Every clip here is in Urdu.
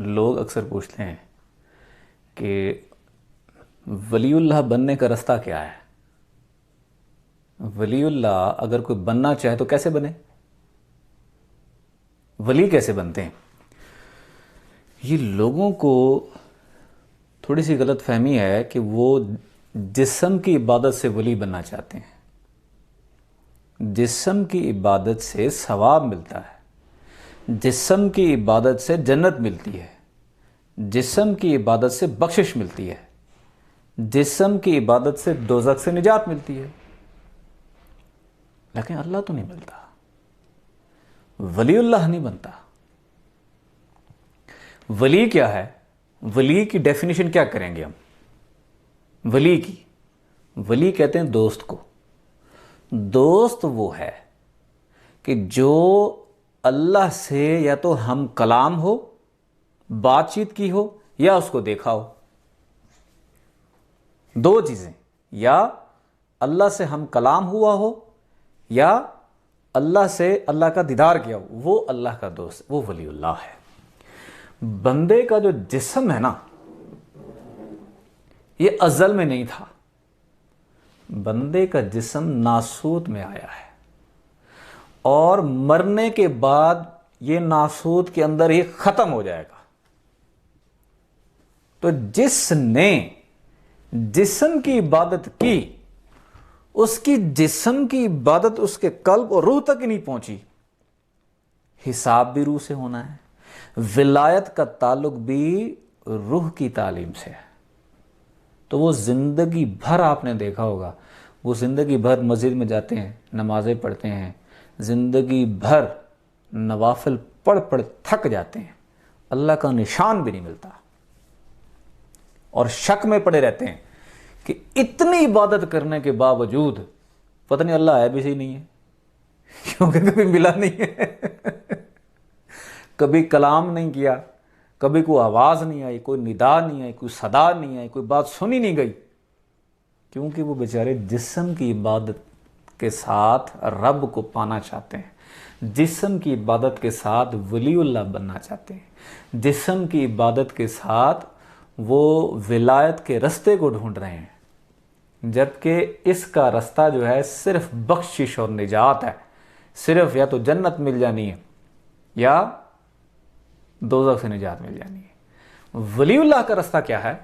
لوگ اکثر پوچھتے ہیں کہ ولی اللہ بننے کا رستہ کیا ہے؟ ولی اللہ اگر کوئی بننا چاہے تو کیسے بنے؟ ولی کیسے بنتے ہیں؟ یہ لوگوں کو تھوڑی سی غلط فہمی ہے کہ وہ جسم کی عبادت سے ولی بننا چاہتے ہیں۔ جسم کی عبادت سے ثواب ملتا ہے، جسم کی عبادت سے جنت ملتی ہے، جسم کی عبادت سے بخشش ملتی ہے، جسم کی عبادت سے دوزخ سے نجات ملتی ہے، لیکن اللہ تو نہیں ملتا، ولی اللہ نہیں بنتا۔ ولی کیا ہے؟ ولی کی ڈیفینیشن کیا کریں گے ہم؟ ولی کہتے ہیں دوست کو۔ دوست وہ ہے کہ جو اللہ سے یا تو ہم کلام ہو، بات چیت کی ہو، یا اس کو دیکھا ہو۔ دو چیزیں، یا اللہ سے ہم کلام ہوا ہو یا اللہ سے اللہ کا دیدار کیا ہو، وہ اللہ کا دوست، وہ ولی اللہ ہے۔ بندے کا جو جسم ہے نا، یہ ازل میں نہیں تھا۔ بندے کا جسم ناسوت میں آیا ہے، اور مرنے کے بعد یہ ناسوت کے اندر ہی ختم ہو جائے گا۔ تو جس نے جسم کی عبادت کی، اس کی جسم کی عبادت اس کے قلب اور روح تک ہی نہیں پہنچی۔ حساب بھی روح سے ہونا ہے، ولایت کا تعلق بھی روح کی تعلیم سے ہے۔ تو وہ زندگی بھر آپ نے دیکھا ہوگا، وہ زندگی بھر مسجد میں جاتے ہیں، نمازیں پڑھتے ہیں، زندگی بھر نوافل پڑھ پڑھ تھک جاتے ہیں، اللہ کا نشان بھی نہیں ملتا، اور شک میں پڑے رہتے ہیں کہ اتنی عبادت کرنے کے باوجود پتہ نہیں اللہ ہے بھی صحیح نہیں ہے، کیونکہ کبھی ملا نہیں ہے، کبھی کلام نہیں کیا، کبھی کوئی آواز نہیں آئی، کوئی ندا نہیں آئی، کوئی صدا نہیں آئی، کوئی بات سنی نہیں گئی، کیونکہ وہ بیچارے جسم کی عبادت کے ساتھ رب کو پانا چاہتے ہیں، جسم کی عبادت کے ساتھ ولی اللہ بننا چاہتے ہیں، جسم کی عبادت کے ساتھ وہ ولایت کے رستے کو ڈھونڈ رہے ہیں، جبکہ اس کا رستہ جو ہے صرف بخشش اور نجات ہے، صرف یا تو جنت مل جانی ہے یا دوزخ سے نجات مل جانی ہے۔ ولی اللہ کا رستہ کیا ہے؟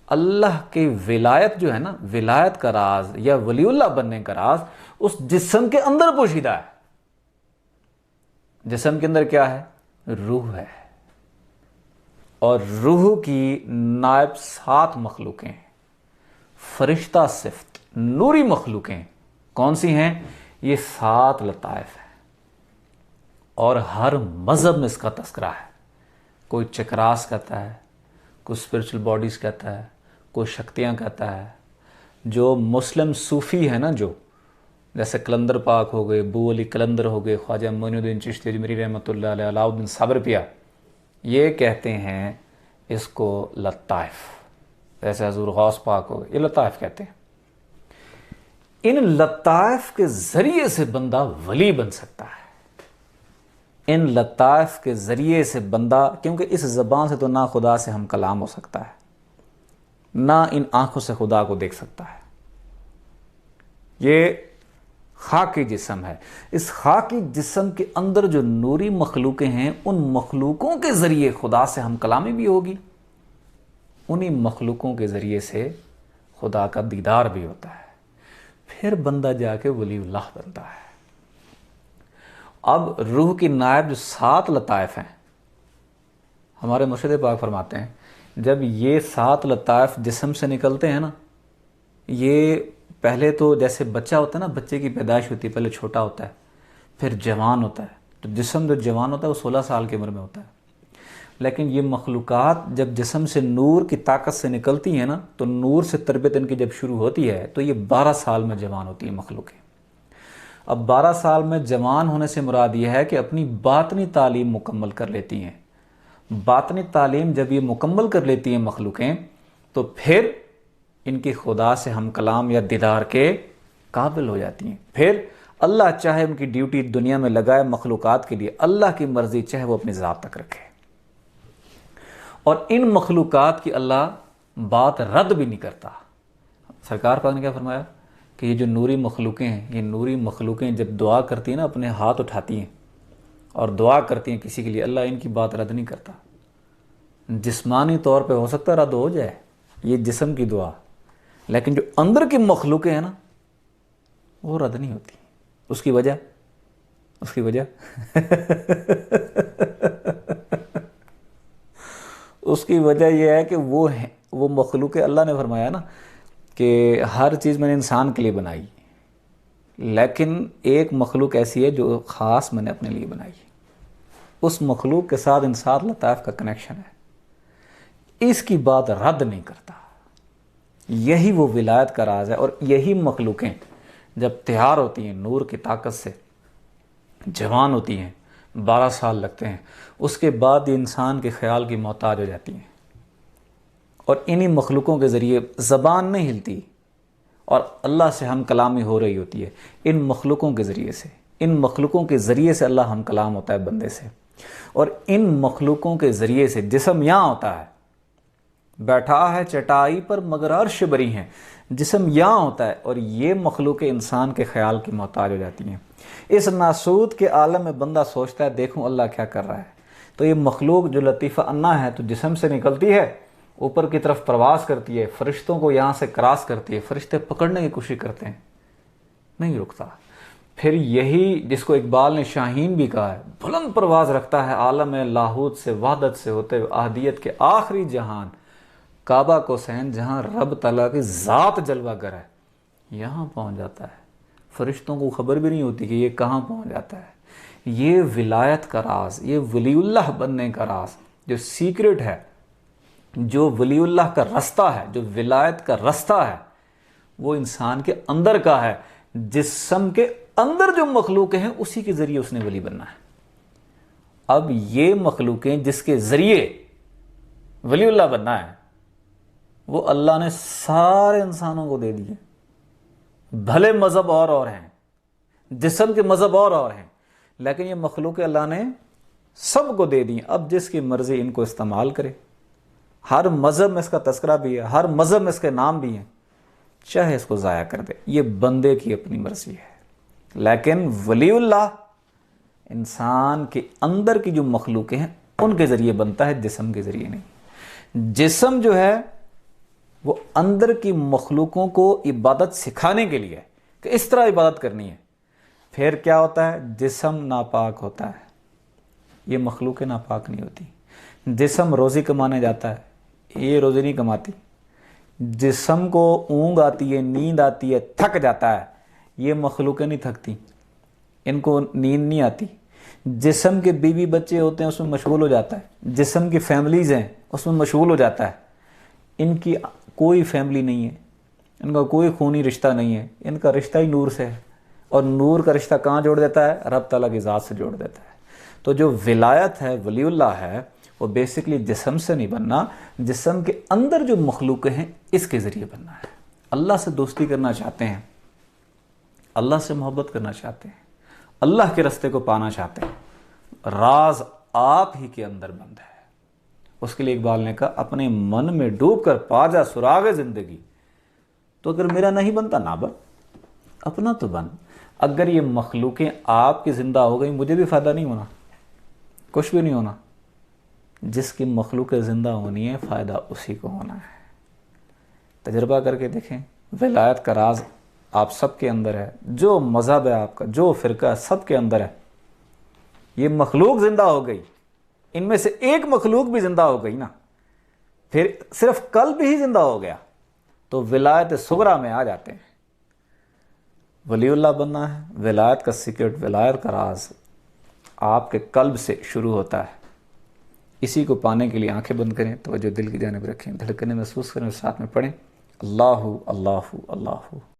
اللہ کی ولایت جو ہے نا، ولایت کا راز یا ولی اللہ بننے کا راز اس جسم کے اندر پوشیدہ ہے۔ جسم کے اندر کیا ہے؟ روح ہے، اور روح کی نائب 7 مخلوقیں ہیں، فرشتہ صفت، نوری مخلوقیں کون سی ہیں؟ یہ 7 لطائف ہیں، اور ہر مذہب میں اس کا تذکرہ ہے۔ کوئی چکراس کہتا ہے، کوئی اسپرچل باڈیز کہتا ہے، کوئی شکتیاں کہتا ہے۔ جو مسلم صوفی ہے نا، جو جیسے کلندر پاک ہو گئے، ابو علی کلندر ہو گئے، خواجہ معین الدین چشتی اجمیری رحمۃ اللہ علیہ، علاؤالدین صابرپیا، یہ کہتے ہیں اس کو لطائف، جیسے حضور غوث پاک ہو گئے، یہ لطائف کہتے ہیں۔ ان لطائف کے ذریعے سے بندہ ولی بن سکتا ہے، ان لطائف کے ذریعے سے بندہ، کیونکہ اس زبان سے تو نہ خدا سے ہم کلام ہو سکتا ہے، نہ ان آنکھوں سے خدا کو دیکھ سکتا ہے۔ یہ خاکی جسم ہے، اس خاکی جسم کے اندر جو نوری مخلوقیں ہیں، ان مخلوقوں کے ذریعے خدا سے ہم کلامی بھی ہوگی، انہی مخلوقوں کے ذریعے سے خدا کا دیدار بھی ہوتا ہے، پھر بندہ جا کے ولی اللہ بنتا ہے۔ اب روح کی نائب جو 7 لطائف ہیں، ہمارے مرشد پاک فرماتے ہیں جب یہ 7 لطائف جسم سے نکلتے ہیں نا، یہ پہلے تو جیسے بچہ ہوتا ہے نا، بچے کی پیدائش ہوتی ہے، پہلے چھوٹا ہوتا ہے، پھر جوان ہوتا ہے، تو جسم جو جوان ہوتا ہے وہ 16 سال کی عمر میں ہوتا ہے، لیکن یہ مخلوقات جب جسم سے نور کی طاقت سے نکلتی ہیں نا، تو نور سے تربیت ان کی جب شروع ہوتی ہے تو یہ 12 سال میں جوان ہوتی ہیں مخلوقیں۔ اب 12 سال میں جوان ہونے سے مراد یہ ہے کہ اپنی باطنی تعلیم مکمل کر لیتی ہیں۔ باطنی تعلیم جب یہ مکمل کر لیتی ہیں مخلوقیں، تو پھر ان کی خدا سے ہم کلام یا دیدار کے قابل ہو جاتی ہیں۔ پھر اللہ چاہے ان کی ڈیوٹی دنیا میں لگائے مخلوقات کے لیے، اللہ کی مرضی چاہے وہ اپنی ذات تک رکھے۔ اور ان مخلوقات کی اللہ بات رد بھی نہیں کرتا۔ سرکار پاک نے کیا فرمایا کہ یہ جو نوری مخلوقیں ہیں، یہ نوری مخلوقیں جب دعا کرتی ہیں نا، اپنے ہاتھ اٹھاتی ہیں اور دعا کرتی ہیں کسی کے لیے، اللہ ان کی بات رد نہیں کرتا۔ جسمانی طور پہ ہو سکتا ہے رد ہو جائے یہ جسم کی دعا، لیکن جو اندر کی مخلوقیں ہیں نا وہ رد نہیں ہوتی۔ اس کی وجہ اس کی وجہ یہ ہے کہ وہ مخلوق اللہ نے فرمایا نا کہ ہر چیز میں نے انسان کے لیے بنائی، لیکن ایک مخلوق ایسی ہے جو خاص میں نے اپنے لیے بنائی، اس مخلوق کے ساتھ انسان لطائف کا کنیکشن ہے، اس کی بات رد نہیں کرتا۔ یہی وہ ولایت کا راز ہے۔ اور یہی مخلوقیں جب تیار ہوتی ہیں نور کی طاقت سے، جوان ہوتی ہیں، 12 سال لگتے ہیں، اس کے بعد یہ انسان کے خیال کی محتاج ہو جاتی ہیں، اور انہی مخلوقوں کے ذریعے زبان نہیں ہلتی اور اللہ سے ہم کلامی ہو رہی ہوتی ہے۔ ان مخلوقوں کے ذریعے سے اللہ ہم کلام ہوتا ہے بندے سے، اور ان مخلوقوں کے ذریعے سے جسم یہاں ہوتا ہے، بیٹھا ہے چٹائی پر مگر عرش بری ہیں، جسم یہاں ہوتا ہے، اور یہ مخلوق انسان کے خیال کی محتاج ہو جاتی ہیں۔ اس ناسود کے عالم میں بندہ سوچتا ہے دیکھوں اللہ کیا کر رہا ہے، تو یہ مخلوق جو لطیفہ انا ہے تو جسم سے نکلتی ہے، اوپر کی طرف پرواز کرتی ہے، فرشتوں کو یہاں سے کراس کرتی ہے، فرشتے پکڑنے کی کوشش کرتے ہیں، نہیں رکتا۔ پھر یہی جس کو اقبال نے شاہین بھی کہا ہے، بلند پرواز رکھتا ہے عالم لاہوت سے وحدت سے ہوتے ہوئے احدیت کے آخری جہان، کعبہ کو سین جہاں رب تعالیٰ کی ذات جلوہ گر ہے، یہاں پہنچ جاتا ہے۔ فرشتوں کو خبر بھی نہیں ہوتی کہ یہ کہاں پہنچ جاتا ہے۔ یہ ولایت کا راز، یہ ولی اللہ بننے کا راز جو سیکرٹ ہے، جو ولی اللہ کا رستہ ہے، جو ولایت کا رستہ ہے، وہ انسان کے اندر کا ہے۔ جسم کے اندر جو مخلوقیں ہیں اسی کے ذریعے اس نے ولی بننا ہے۔ اب یہ مخلوقیں جس کے ذریعے ولی اللہ بننا ہے، وہ اللہ نے سارے انسانوں کو دے دیے، بھلے مذہب اور ہیں، جسم کے مذہب اور ہیں، لیکن یہ مخلوق اللہ نے سب کو دے دی۔ اب جس کی مرضی ان کو استعمال کرے۔ ہر مذہب میں اس کا تذکرہ بھی ہے، ہر مذہب میں اس کے نام بھی ہیں، چاہے اس کو ضائع کر دے، یہ بندے کی اپنی مرضی ہے۔ لیکن ولی اللہ انسان کے اندر کی جو مخلوقیں ہیں ان کے ذریعے بنتا ہے، جسم کے ذریعے نہیں۔ جسم جو ہے وہ اندر کی مخلوقوں کو عبادت سکھانے کے لیے کہ اس طرح عبادت کرنی ہے۔ پھر کیا ہوتا ہے؟ جسم ناپاک ہوتا ہے، یہ مخلوق ناپاک نہیں ہوتی۔ جسم روزی کمانے جاتا ہے، یہ روزی نہیں کماتی۔ جسم کو اونگ آتی ہے، نیند آتی ہے، تھک جاتا ہے، یہ مخلوقیں نہیں تھکتی، ان کو نیند نہیں آتی۔ جسم کے بیوی بچے ہوتے ہیں اس میں مشغول ہو جاتا ہے، جسم کی فیملیز ہیں اس میں مشغول ہو جاتا ہے۔ ان کی کوئی فیملی نہیں ہے، ان کا کوئی خونی رشتہ نہیں ہے، ان کا رشتہ ہی نور سے ہے، اور نور کا رشتہ کہاں جوڑ دیتا ہے؟ رب تعالیٰ کی ذات سے جوڑ دیتا ہے۔ تو جو ولایت ہے، ولی اللہ ہے، وہ بیسکلی جسم سے نہیں بننا، جسم کے اندر جو مخلوق ہیں اس کے ذریعے بننا ہے۔ اللہ سے دوستی کرنا چاہتے ہیں، اللہ سے محبت کرنا چاہتے ہیں، اللہ کے رستے کو پانا چاہتے ہیں، راز آپ ہی کے اندر بند ہے۔ اس کے لیے اقبال نے کہا اپنے من میں ڈوب کر پا جا سراغ زندگی، تو اگر میرا نہیں بنتا نہ بن، اپنا تو بن۔ اگر یہ مخلوقیں آپ کی زندہ ہو گئی مجھے بھی فائدہ نہیں ہونا، کچھ بھی نہیں ہونا۔ جس کی مخلوق زندہ ہونی ہے فائدہ اسی کو ہونا ہے۔ تجربہ کر کے دیکھیں، ولایت کا راز آپ سب کے اندر ہے، جو مذہب ہے آپ کا، جو فرقہ ہے، سب کے اندر ہے۔ یہ مخلوق زندہ ہو گئی، ان میں سے ایک مخلوق بھی زندہ ہو گئی نا، پھر صرف قلب ہی زندہ ہو گیا تو ولایت صغریٰ میں آ جاتے ہیں۔ ولی اللہ بننا ہے، ولایت کا سیکرٹ، ولایت کا راز آپ کے قلب سے شروع ہوتا ہے۔ اسی کو پانے کے لیے آنکھیں بند کریں، توجہ دل کی جانب رکھیں، دھڑکنے محسوس کریں، ساتھ میں پڑھیں، اللہ اللہ اللہ۔